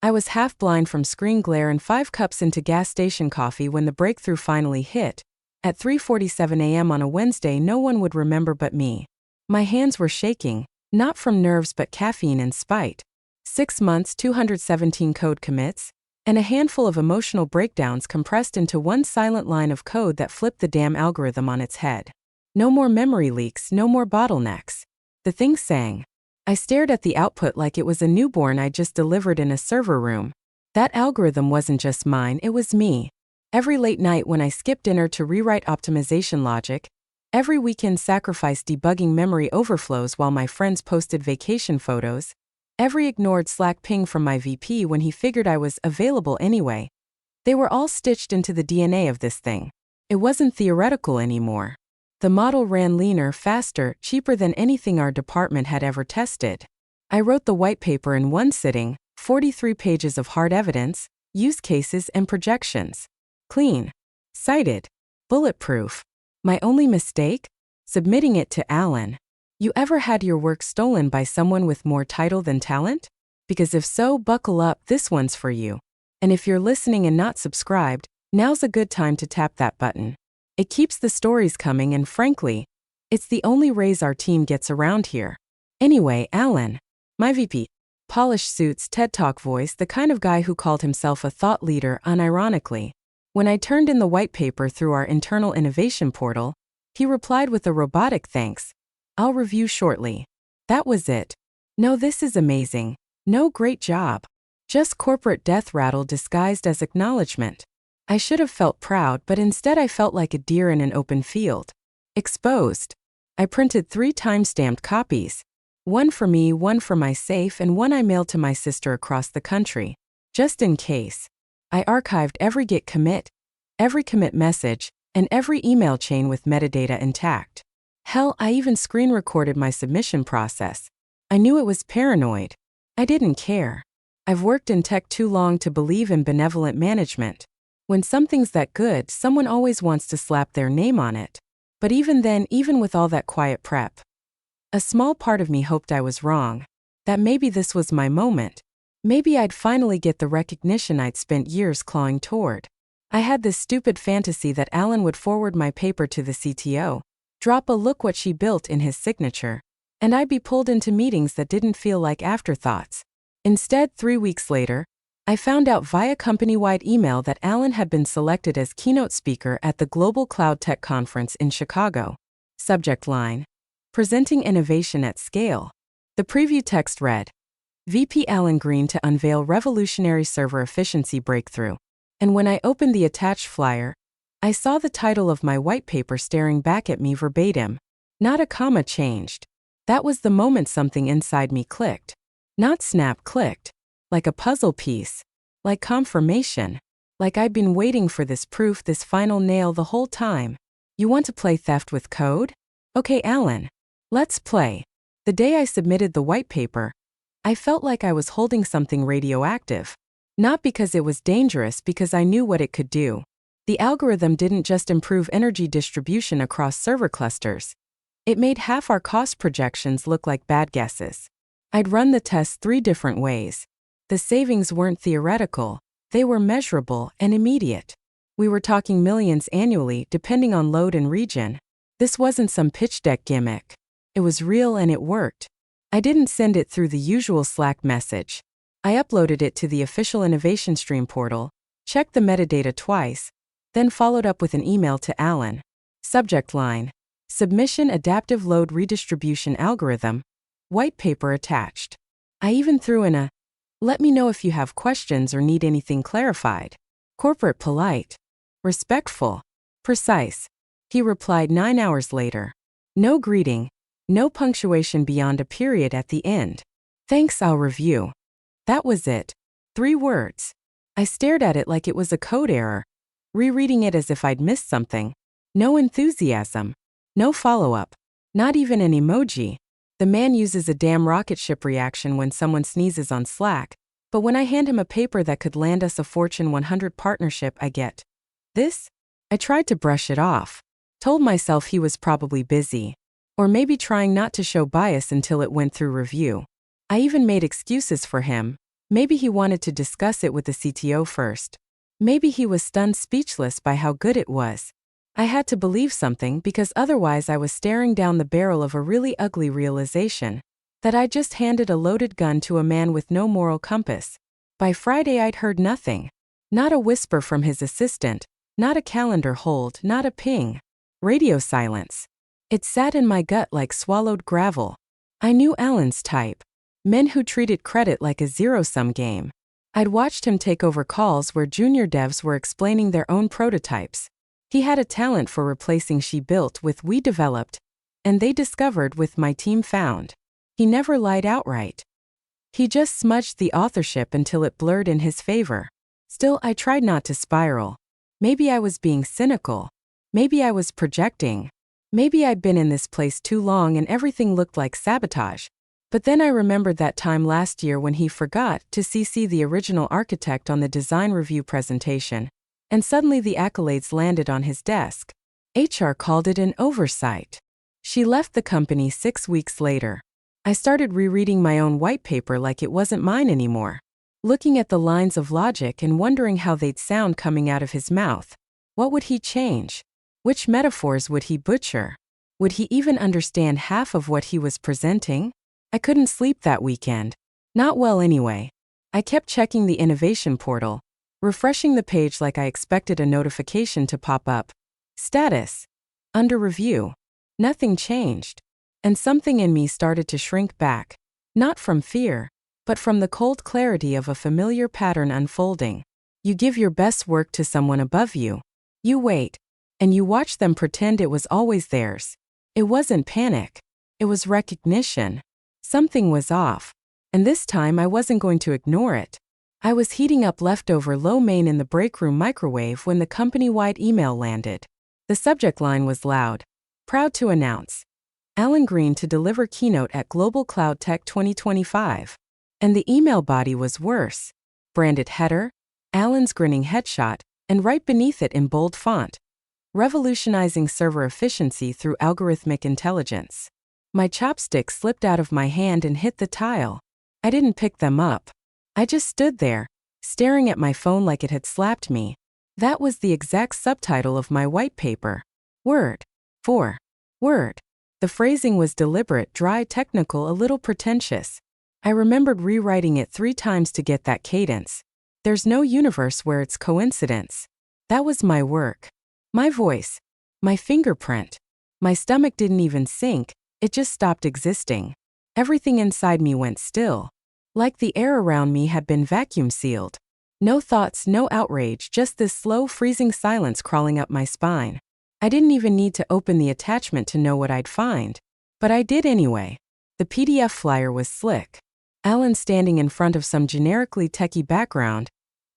I was half blind from screen glare and 5 cups into gas station coffee when the breakthrough finally hit. At 3:47 a.m. on a Wednesday, no one would remember but me. My hands were shaking, not from nerves but caffeine and spite. 6 months, 217 code commits, and a handful of emotional breakdowns compressed into one silent line of code that flipped the damn algorithm on its head. No more memory leaks, no more bottlenecks. The thing sang. I stared at the output like it was a newborn I'd just delivered in a server room. That algorithm wasn't just mine, it was me. Every late night when I skipped dinner to rewrite optimization logic, every weekend sacrifice debugging memory overflows while my friends posted vacation photos, every ignored Slack ping from my VP when he figured I was available anyway. They were all stitched into the DNA of this thing. It wasn't theoretical anymore. The model ran leaner, faster, cheaper than anything our department had ever tested. I wrote the white paper in one sitting, 43 pages of hard evidence, use cases and projections. Clean. Cited. Bulletproof. My only mistake? Submitting it to Alan. You ever had your work stolen by someone with more title than talent? Because if so, buckle up, this one's for you. And if you're listening and not subscribed, now's a good time to tap that button. It keeps the stories coming and frankly, it's the only raise our team gets around here. Anyway, Alan, my VP, polished suits, TED Talk voice, the kind of guy who called himself a thought leader unironically. When I turned in the white paper through our internal innovation portal, he replied with a robotic thanks. I'll review shortly. That was it. No, this is amazing. No, great job. Just corporate death rattle disguised as acknowledgement. I should have felt proud, but instead I felt like a deer in an open field. Exposed. I printed 3 time-stamped copies. One for me, one for my safe, and one I mailed to my sister across the country. Just in case. I archived every Git commit, every commit message, and every email chain with metadata intact. Hell, I even screen recorded my submission process. I knew it was paranoid. I didn't care. I've worked in tech too long to believe in benevolent management. When something's that good, someone always wants to slap their name on it. But even then, even with all that quiet prep, a small part of me hoped I was wrong. That maybe this was my moment. Maybe I'd finally get the recognition I'd spent years clawing toward. I had this stupid fantasy that Alan would forward my paper to the CTO, drop a "look what she built" in his signature, and I'd be pulled into meetings that didn't feel like afterthoughts. Instead, 3 weeks later, I found out via company-wide email that Alan had been selected as keynote speaker at the Global Cloud Tech Conference in Chicago. Subject line: Presenting Innovation at Scale. The preview text read, VP Alan Green to unveil revolutionary server efficiency breakthrough. And when I opened the attached flyer, I saw the title of my white paper staring back at me verbatim. Not a comma changed. That was the moment something inside me clicked. Not snap, clicked. Like a puzzle piece. Like confirmation. Like I'd been waiting for this proof, this final nail the whole time. You want to play theft with code? Okay, Alan. Let's play. The day I submitted the white paper, I felt like I was holding something radioactive. Not because it was dangerous, because I knew what it could do. The algorithm didn't just improve energy distribution across server clusters. It made half our cost projections look like bad guesses. I'd run the tests 3 different ways. The savings weren't theoretical, they were measurable and immediate. We were talking millions annually, depending on load and region. This wasn't some pitch deck gimmick. It was real and it worked. I didn't send it through the usual Slack message. I uploaded it to the official Innovation Stream portal, checked the metadata twice, then followed up with an email to Alan. Subject line: Submission Adaptive Load Redistribution Algorithm. White paper attached. I even threw in a, let me know if you have questions or need anything clarified. Corporate polite. Respectful. Precise. He replied 9 hours later. No greeting. No punctuation beyond a period at the end. Thanks, I'll review. That was it. 3 words. I stared at it like it was a code error, rereading it as if I'd missed something. No enthusiasm. No follow-up. Not even an emoji. The man uses a damn rocket ship reaction when someone sneezes on Slack, but when I hand him a paper that could land us a Fortune 100 partnership, I get this? I tried to brush it off. Told myself he was probably busy. Or maybe trying not to show bias until it went through review. I even made excuses for him. Maybe he wanted to discuss it with the CTO first. Maybe he was stunned speechless by how good it was. I had to believe something because otherwise I was staring down the barrel of a really ugly realization that I just handed a loaded gun to a man with no moral compass. By Friday I'd heard nothing. Not a whisper from his assistant, not a calendar hold, not a ping. Radio silence. It sat in my gut like swallowed gravel. I knew Alan's type. Men who treated credit like a zero-sum game. I'd watched him take over calls where junior devs were explaining their own prototypes. He had a talent for replacing she built with we developed, and they discovered with my team found. He never lied outright. He just smudged the authorship until it blurred in his favor. Still, I tried not to spiral. Maybe I was being cynical. Maybe I was projecting. Maybe I'd been in this place too long and everything looked like sabotage. But then I remembered that time last year when he forgot to CC the original architect on the design review presentation, and suddenly the accolades landed on his desk. HR called it an oversight. She left the company 6 weeks later. I started rereading my own white paper like it wasn't mine anymore, looking at the lines of logic and wondering how they'd sound coming out of his mouth. What would he change? Which metaphors would he butcher? Would he even understand half of what he was presenting? I couldn't sleep that weekend. Not well anyway. I kept checking the innovation portal, refreshing the page like I expected a notification to pop up. Status. Under review. Nothing changed. And something in me started to shrink back. Not from fear, but from the cold clarity of a familiar pattern unfolding. You give your best work to someone above you. You wait. And you watch them pretend it was always theirs. It wasn't panic. It was recognition. Something was off. And this time I wasn't going to ignore it. I was heating up leftover lo mein in the break room microwave when the company-wide email landed. The subject line was loud. Proud to announce. Alan Green to deliver keynote at Global Cloud Tech 2025. And the email body was worse. Branded header, Alan's grinning headshot, and right beneath it in bold font. Revolutionizing server efficiency through algorithmic intelligence. My chopsticks slipped out of my hand and hit the tile. I didn't pick them up. I just stood there, staring at my phone like it had slapped me. That was the exact subtitle of my white paper. Word. For. Word. The phrasing was deliberate, dry, technical, a little pretentious. I remembered rewriting it 3 times to get that cadence. There's no universe where it's coincidence. That was my work. My voice. My fingerprint. My stomach didn't even sink. It just stopped existing. Everything inside me went still. Like the air around me had been vacuum sealed. No thoughts, no outrage, just this slow, freezing silence crawling up my spine. I didn't even need to open the attachment to know what I'd find. But I did anyway. The PDF flyer was slick. Alan standing in front of some generically techie background,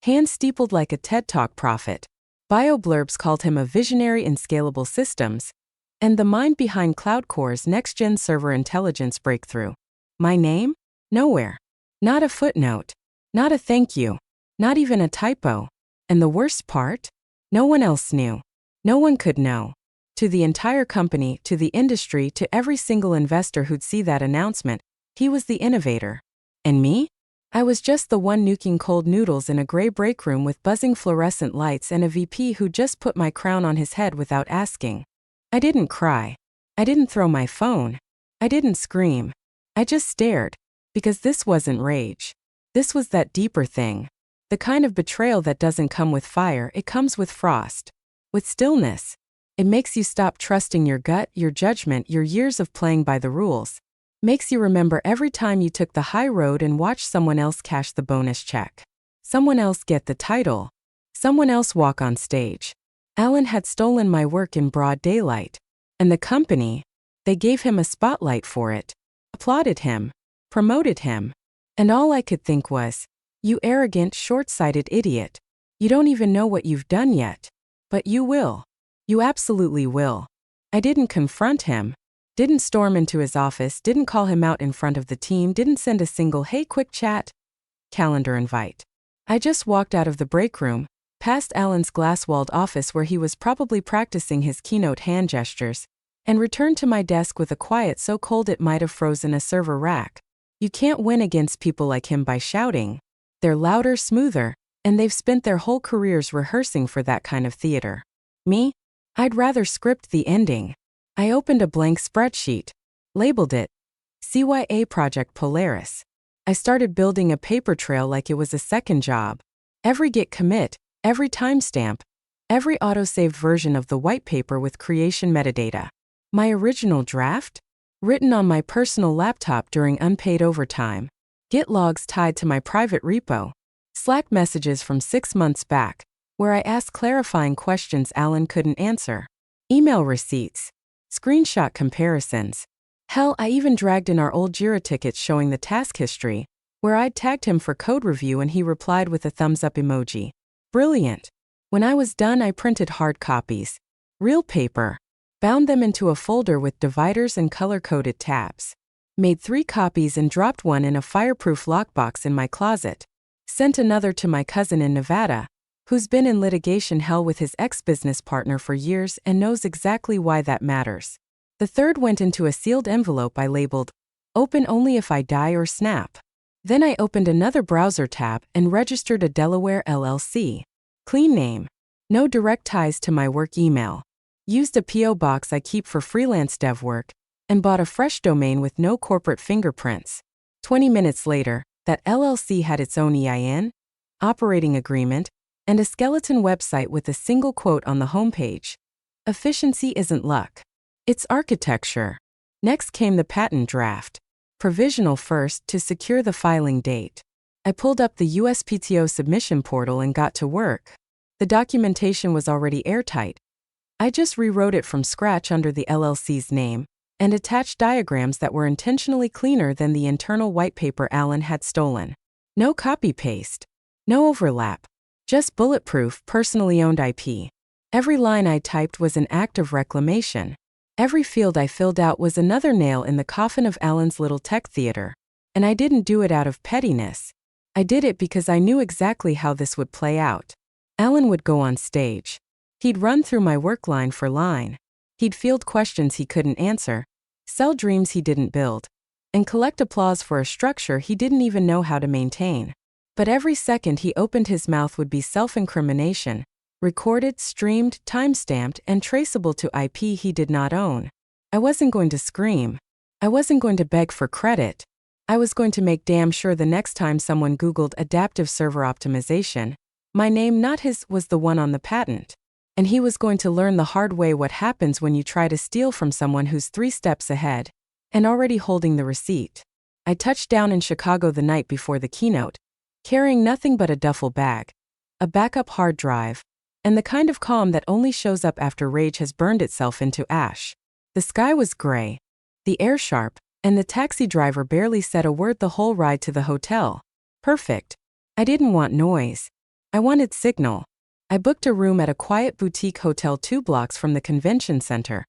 hands steepled like a TED Talk prophet. Bio blurbs called him a visionary in scalable systems, and the mind behind CloudCore's next-gen server intelligence breakthrough. My name? Nowhere. Not a footnote. Not a thank you. Not even a typo. And the worst part? No one else knew. No one could know. To the entire company, to the industry, to every single investor who'd see that announcement, he was the innovator. And me? I was just the one nuking cold noodles in a gray break room with buzzing fluorescent lights and a VP who just put my crown on his head without asking. I didn't cry. I didn't throw my phone. I didn't scream. I just stared. Because this wasn't rage. This was that deeper thing. The kind of betrayal that doesn't come with fire, it comes with frost. With stillness. It makes you stop trusting your gut, your judgment, your years of playing by the rules. Makes you remember every time you took the high road and watched someone else cash the bonus check. Someone else get the title. Someone else walk on stage. Alan had stolen my work in broad daylight. And the company, they gave him a spotlight for it. Applauded him. Promoted him. And all I could think was, you arrogant, short-sighted idiot. You don't even know what you've done yet. But you will. You absolutely will. I didn't confront him. Didn't storm into his office, didn't call him out in front of the team, didn't send a single "hey, quick chat" calendar invite. I just walked out of the break room, past Alan's glass-walled office where he was probably practicing his keynote hand gestures, and returned to my desk with a quiet so cold it might have frozen a server rack. You can't win against people like him by shouting. They're louder, smoother, and they've spent their whole careers rehearsing for that kind of theater. Me? I'd rather script the ending. I opened a blank spreadsheet, labeled it CYA Project Polaris. I started building a paper trail like it was a second job. Every git commit, every timestamp, every autosaved version of the white paper with creation metadata. My original draft? Written on my personal laptop during unpaid overtime. Git logs tied to my private repo. Slack messages from 6 months back, where I asked clarifying questions Alan couldn't answer. Email receipts. Screenshot comparisons. Hell, I even dragged in our old Jira tickets showing the task history, where I'd tagged him for code review and he replied with a thumbs up emoji. Brilliant. When I was done, I printed hard copies. Real paper. Bound them into a folder with dividers and color-coded tabs. Made 3 copies and dropped one in a fireproof lockbox in my closet. Sent another to my cousin in Nevada, who's been in litigation hell with his ex-business partner for years and knows exactly why that matters. The third went into a sealed envelope I labeled, "Open only if I die or snap." Then I opened another browser tab and registered a Delaware LLC. Clean name. No direct ties to my work email. Used a P.O. box I keep for freelance dev work, and bought a fresh domain with no corporate fingerprints. 20 minutes later, that LLC had its own EIN, operating agreement, and a skeleton website with a single quote on the homepage. Efficiency isn't luck. It's architecture. Next came the patent draft. Provisional first to secure the filing date. I pulled up the USPTO submission portal and got to work. The documentation was already airtight. I just rewrote it from scratch under the LLC's name, and attached diagrams that were intentionally cleaner than the internal white paper Alan had stolen. No copy-paste. No overlap. Just bulletproof, personally owned IP. Every line I typed was an act of reclamation. Every field I filled out was another nail in the coffin of Alan's little tech theater. And I didn't do it out of pettiness. I did it because I knew exactly how this would play out. Alan would go on stage. He'd run through my work line for line. He'd field questions he couldn't answer, sell dreams he didn't build, and collect applause for a structure he didn't even know how to maintain. But every second he opened his mouth would be self-incrimination, recorded, streamed, time-stamped, and traceable to IP he did not own. I wasn't going to scream. I wasn't going to beg for credit. I was going to make damn sure the next time someone Googled adaptive server optimization, my name, not his, was the one on the patent. And he was going to learn the hard way what happens when you try to steal from someone who's 3 steps ahead and already holding the receipt. I touched down in Chicago the night before the keynote, carrying nothing but a duffel bag, a backup hard drive, and the kind of calm that only shows up after rage has burned itself into ash. The sky was gray, the air sharp, and the taxi driver barely said a word the whole ride to the hotel. Perfect. I didn't want noise. I wanted signal. I booked a room at a quiet boutique hotel 2 blocks from the convention center.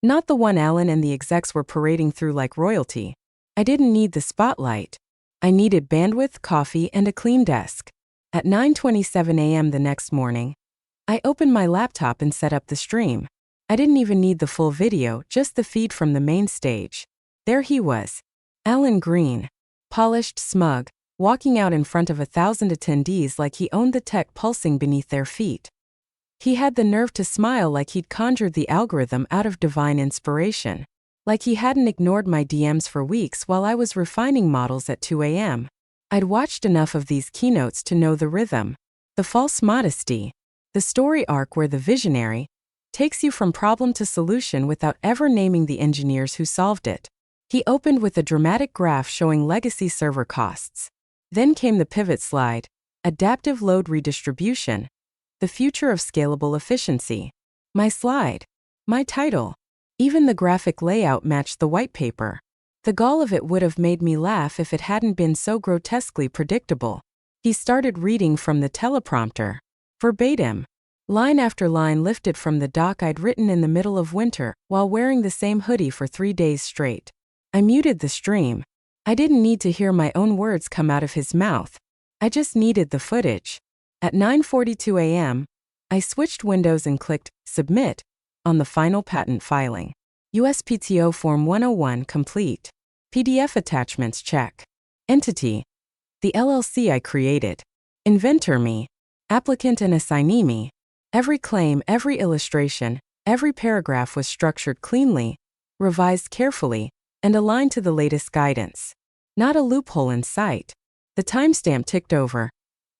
Not the one Alan and the execs were parading through like royalty. I didn't need the spotlight. I needed bandwidth, coffee, and a clean desk. At 9:27 a.m. the next morning, I opened my laptop and set up the stream. I didn't even need the full video, just the feed from the main stage. There he was. Alan Green. Polished, smug, walking out in front of 1,000 attendees like he owned the tech pulsing beneath their feet. He had the nerve to smile like he'd conjured the algorithm out of divine inspiration. Like he hadn't ignored my DMs for weeks while I was refining models at 2 a.m. I'd watched enough of these keynotes to know the rhythm, the false modesty, the story arc where the visionary takes you from problem to solution without ever naming the engineers who solved it. He opened with a dramatic graph showing legacy server costs. Then came the pivot slide, adaptive load redistribution, the future of scalable efficiency. My slide, my title, even the graphic layout matched the white paper. The gall of it would have made me laugh if it hadn't been so grotesquely predictable. He started reading from the teleprompter, verbatim, line after line lifted from the doc I'd written in the middle of winter while wearing the same hoodie for 3 days straight. I muted the stream. I didn't need to hear my own words come out of his mouth. I just needed the footage. At 9:42 a.m., I switched windows and clicked Submit on the final patent filing. USPTO Form 101 complete. PDF attachments check. Entity. The LLC I created. Inventor me. Applicant and assignee me. Every claim, every illustration, every paragraph was structured cleanly, revised carefully, and aligned to the latest guidance. Not a loophole in sight. The timestamp ticked over.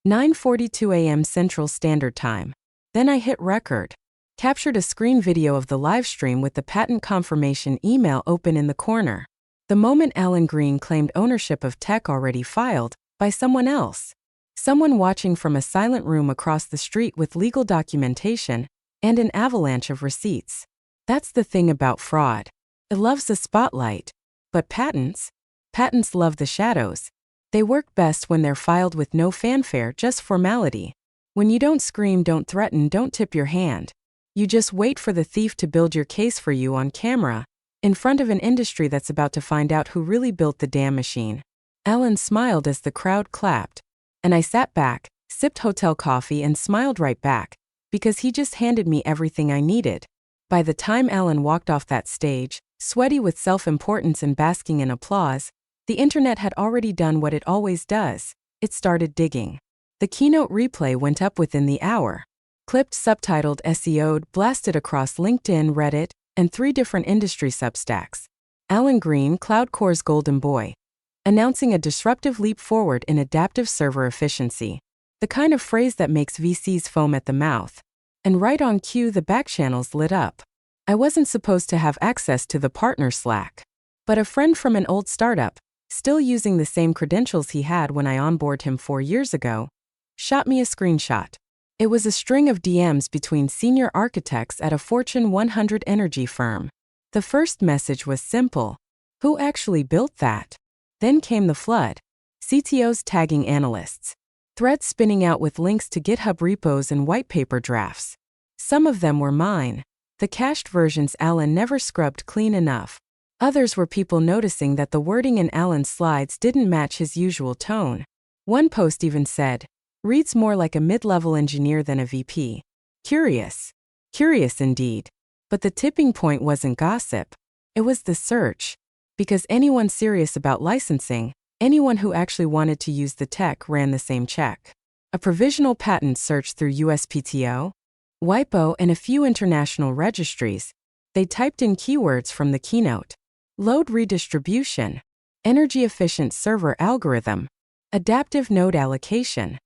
9:42 a.m. Central Standard Time. Then I hit record. Captured a screen video of the live stream with the patent confirmation email open in the corner. The moment Alan Green claimed ownership of tech already filed by someone else. Someone watching from a silent room across the street with legal documentation and an avalanche of receipts. That's the thing about fraud. It loves the spotlight. But patents? Patents love the shadows. They work best when they're filed with no fanfare, just formality. When you don't scream, don't threaten, don't tip your hand. You just wait for the thief to build your case for you on camera, in front of an industry that's about to find out who really built the damn machine. Alan smiled as the crowd clapped. And I sat back, sipped hotel coffee and smiled right back, because he just handed me everything I needed. By the time Alan walked off that stage, sweaty with self-importance and basking in applause, the internet had already done what it always does. It started digging. The keynote replay went up within the hour. Clipped, subtitled, SEO'd, blasted across LinkedIn, Reddit, and 3 different industry substacks. Alan Green, Cloud Core's golden boy. Announcing a disruptive leap forward in adaptive server efficiency. The kind of phrase that makes VCs foam at the mouth. And right on cue, the back channels lit up. I wasn't supposed to have access to the partner Slack. But a friend from an old startup, still using the same credentials he had when I onboarded him 4 years ago, shot me a screenshot. It was a string of DMs between senior architects at a Fortune 100 energy firm. The first message was simple. Who actually built that? Then came the flood. CTOs tagging analysts. Threads spinning out with links to GitHub repos and white paper drafts. Some of them were mine. The cached versions Alan never scrubbed clean enough. Others were people noticing that the wording in Alan's slides didn't match his usual tone. One post even said, "Reads more like a mid-level engineer than a VP." Curious. Curious indeed. But the tipping point wasn't gossip. It was the search. Because anyone serious about licensing, anyone who actually wanted to use the tech ran the same check. A provisional patent search through USPTO, WIPO, and a few international registries. They typed in keywords from the keynote. Load redistribution, energy-efficient server algorithm, adaptive node allocation.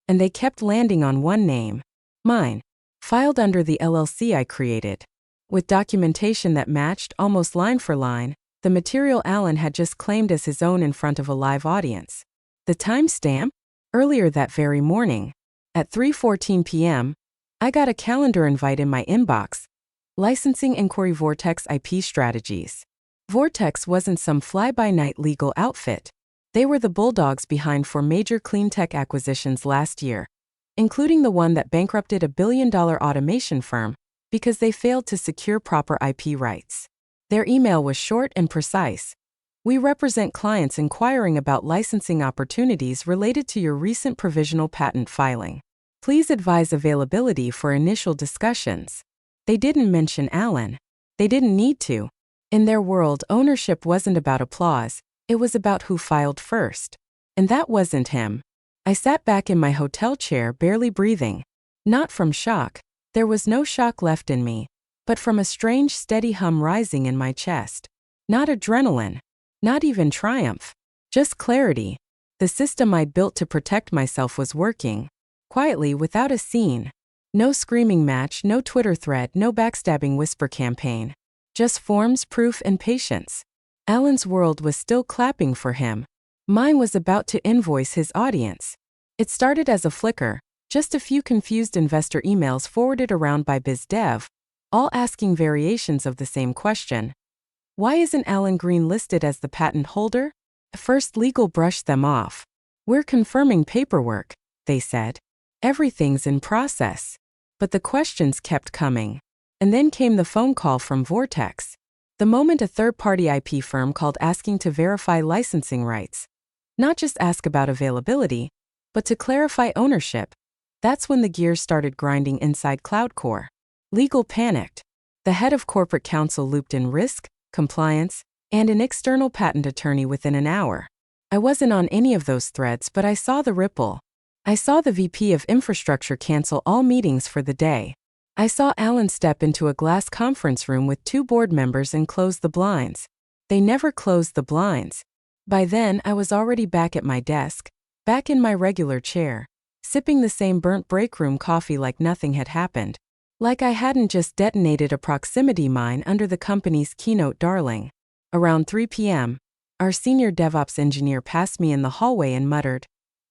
And they kept landing on one name. Mine. Filed under the LLC I created. With documentation that matched almost line for line, the material Alan had just claimed as his own in front of a live audience. The timestamp? Earlier that very morning. At 3:14 p.m., I got a calendar invite in my inbox. Licensing Inquiry Vortex IP Strategies. Vortex wasn't some fly-by-night legal outfit. They were the bulldogs behind 4 major clean tech acquisitions last year, including the one that bankrupted a billion-dollar automation firm because they failed to secure proper IP rights. Their email was short and precise. We represent clients inquiring about licensing opportunities related to your recent provisional patent filing. Please advise availability for initial discussions. They didn't mention Alan. They didn't need to. In their world, ownership wasn't about applause, it was about who filed first. And that wasn't him. I sat back in my hotel chair, barely breathing. Not from shock. There was no shock left in me. But from a strange, steady hum rising in my chest. Not adrenaline. Not even triumph. Just clarity. The system I'd built to protect myself was working. Quietly, without a scene. No screaming match, no Twitter thread, no backstabbing whisper campaign. Just forms, proof, and patience. Alan's world was still clapping for him. Mine was about to invoice his audience. It started as a flicker, just a few confused investor emails forwarded around by biz dev, all asking variations of the same question. Why isn't Alan Green listed as the patent holder? First, legal brushed them off. We're confirming paperwork, they said. Everything's in process. But the questions kept coming. And then came the phone call from Vortex. The moment a third-party IP firm called asking to verify licensing rights. Not just ask about availability, but to clarify ownership. That's when the gears started grinding inside CloudCore. Legal panicked. The head of corporate counsel looped in risk, compliance, and an external patent attorney within an hour. I wasn't on any of those threads, but I saw the ripple. I saw the VP of Infrastructure cancel all meetings for the day. I saw Alan step into a glass conference room with 2 board members and close the blinds. They never closed the blinds. By then, I was already back at my desk, back in my regular chair, sipping the same burnt break room coffee like nothing had happened. Like I hadn't just detonated a proximity mine under the company's keynote darling. Around 3 p.m., our senior DevOps engineer passed me in the hallway and muttered,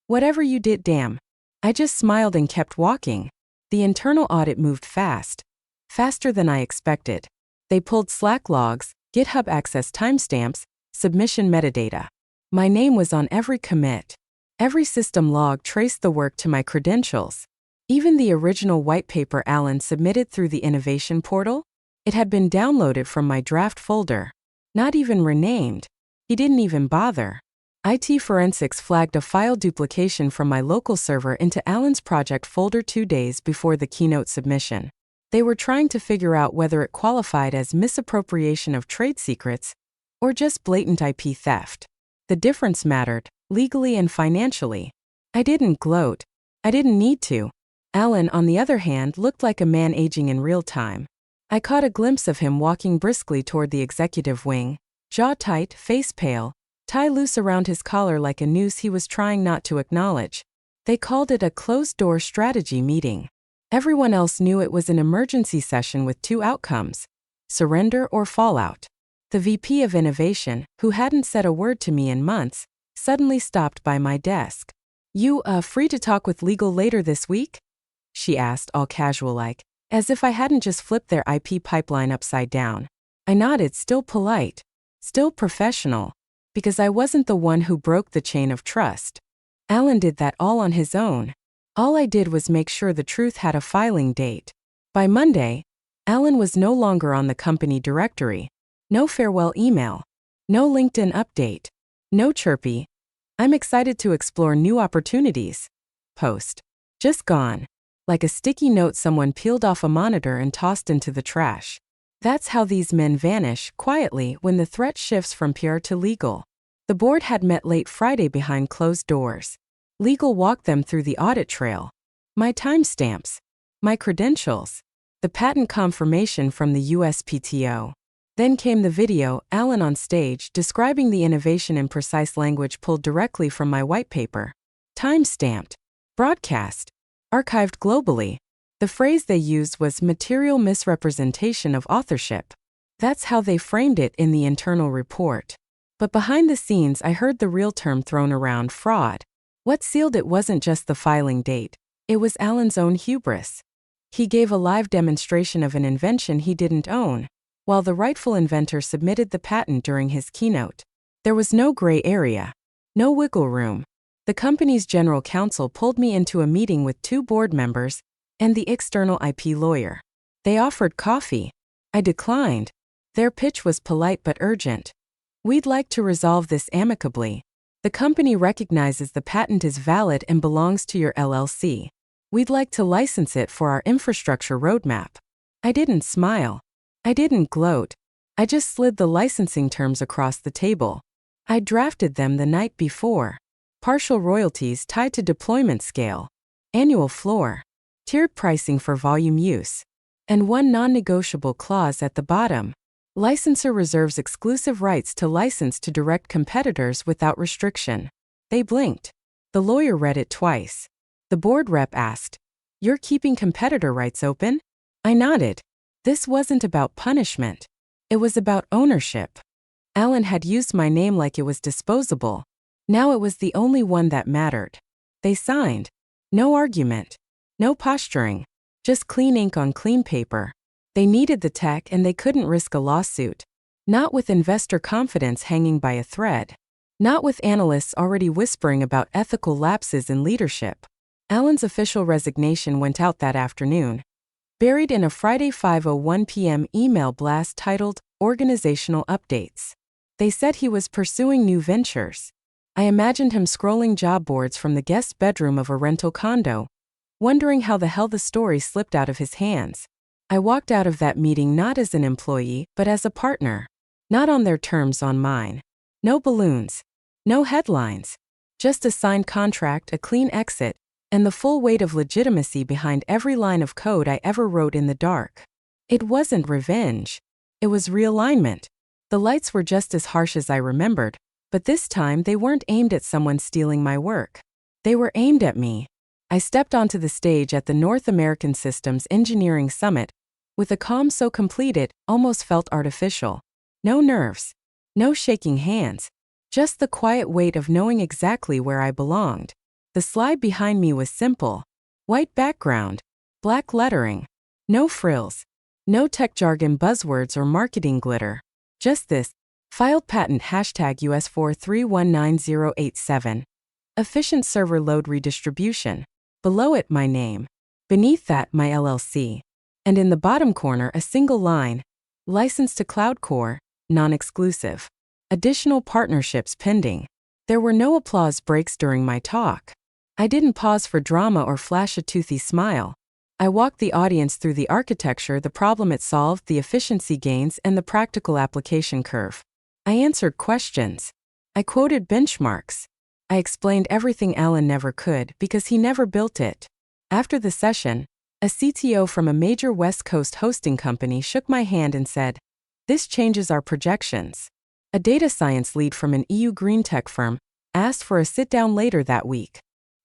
"Whatever you did, damn." I just smiled and kept walking. The internal audit moved fast. Faster than I expected. They pulled Slack logs, GitHub access timestamps, submission metadata. My name was on every commit. Every system log traced the work to my credentials. Even the original white paper Alan submitted through the innovation portal? It had been downloaded from my draft folder. Not even renamed. He didn't even bother. IT Forensics flagged a file duplication from my local server into Alan's project folder 2 days before the keynote submission. They were trying to figure out whether it qualified as misappropriation of trade secrets or just blatant IP theft. The difference mattered, legally and financially. I didn't gloat. I didn't need to. Alan, on the other hand, looked like a man aging in real time. I caught a glimpse of him walking briskly toward the executive wing, jaw tight, face pale, tie loose around his collar like a noose he was trying not to acknowledge. They called it a closed-door strategy meeting. Everyone else knew it was an emergency session with 2 outcomes: surrender or fallout. The VP of Innovation, who hadn't said a word to me in months, suddenly stopped by my desk. "You, free to talk with legal later this week?" she asked, all casual-like, as if I hadn't just flipped their IP pipeline upside down. I nodded, still polite, still professional, because I wasn't the one who broke the chain of trust. Alan did that all on his own. All I did was make sure the truth had a filing date. By Monday, Alan was no longer on the company directory. No farewell email. No LinkedIn update. No chirpy, "I'm excited to explore new opportunities" post. Just gone. Like a sticky note someone peeled off a monitor and tossed into the trash. That's how these men vanish, quietly, when the threat shifts from PR to legal. The board had met late Friday behind closed doors. Legal walked them through the audit trail. My timestamps. My credentials. The patent confirmation from the USPTO. Then came the video, Alan on stage, describing the innovation in precise language pulled directly from my white paper. Time-stamped. Broadcast. Archived globally. The phrase they used was material misrepresentation of authorship. That's how they framed it in the internal report. But behind the scenes, I heard the real term thrown around: fraud. What sealed it wasn't just the filing date. It was Alan's own hubris. He gave a live demonstration of an invention he didn't own, while the rightful inventor submitted the patent during his keynote. There was no gray area. No wiggle room. The company's general counsel pulled me into a meeting with 2 board members and the external IP lawyer. They offered coffee. I declined. Their pitch was polite but urgent. "We'd like to resolve this amicably. The company recognizes the patent is valid and belongs to your LLC. We'd like to license it for our infrastructure roadmap." I didn't smile. I didn't gloat. I just slid the licensing terms across the table. I drafted them the night before. Partial royalties tied to deployment scale. Annual floor. Tiered pricing for volume use. And one non-negotiable clause at the bottom. Licensor reserves exclusive rights to license to direct competitors without restriction. They blinked. The lawyer read it twice. The board rep asked, "You're keeping competitor rights open?" I nodded. This wasn't about punishment. It was about ownership. Alan had used my name like it was disposable. Now it was the only one that mattered. They signed. No argument. No posturing. Just clean ink on clean paper. They needed the tech and they couldn't risk a lawsuit. Not with investor confidence hanging by a thread. Not with analysts already whispering about ethical lapses in leadership. Alan's official resignation went out that afternoon, buried in a Friday 5:01 p.m. email blast titled, "Organizational Updates." They said he was pursuing new ventures. I imagined him scrolling job boards from the guest bedroom of a rental condo, wondering how the hell the story slipped out of his hands. I walked out of that meeting not as an employee, but as a partner. Not on their terms, on mine. No balloons. No headlines. Just a signed contract, a clean exit, and the full weight of legitimacy behind every line of code I ever wrote in the dark. It wasn't revenge. It was realignment. The lights were just as harsh as I remembered, but this time they weren't aimed at someone stealing my work. They were aimed at me. I stepped onto the stage at the North American Systems Engineering Summit with a calm so complete it almost felt artificial. No nerves. No shaking hands. Just the quiet weight of knowing exactly where I belonged. The slide behind me was simple. White background. Black lettering. No frills. No tech jargon buzzwords or marketing glitter. Just this. Filed patent #US 4319087. Efficient server load redistribution. Below it, my name. Beneath that, my LLC. And in the bottom corner, a single line. License to Cloud Core, non-exclusive. Additional partnerships pending. There were no applause breaks during my talk. I didn't pause for drama or flash a toothy smile. I walked the audience through the architecture, the problem it solved, the efficiency gains, and the practical application curve. I answered questions. I quoted benchmarks. I explained everything Alan never could because he never built it. After the session, a CTO from a major West Coast hosting company shook my hand and said, "This changes our projections." A data science lead from an EU green tech firm asked for a sit-down later that week.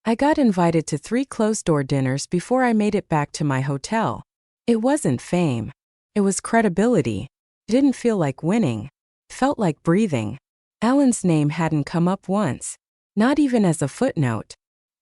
I got invited to 3 closed-door dinners before I made it back to my hotel. It wasn't fame. It was credibility. It didn't feel like winning. It felt like breathing. Alan's name hadn't come up once. Not even as a footnote.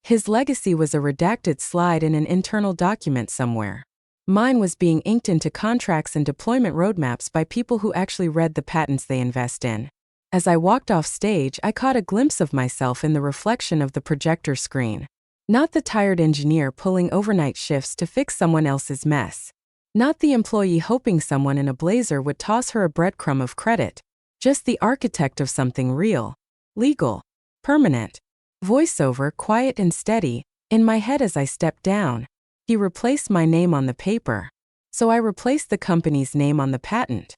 His legacy was a redacted slide in an internal document somewhere. Mine was being inked into contracts and deployment roadmaps by people who actually read the patents they invest in. As I walked off stage, I caught a glimpse of myself in the reflection of the projector screen. Not the tired engineer pulling overnight shifts to fix someone else's mess. Not the employee hoping someone in a blazer would toss her a breadcrumb of credit. Just the architect of something real. Legal. Permanent. Voiceover, quiet and steady, in my head as I stepped down. He replaced my name on the paper. So I replaced the company's name on the patent.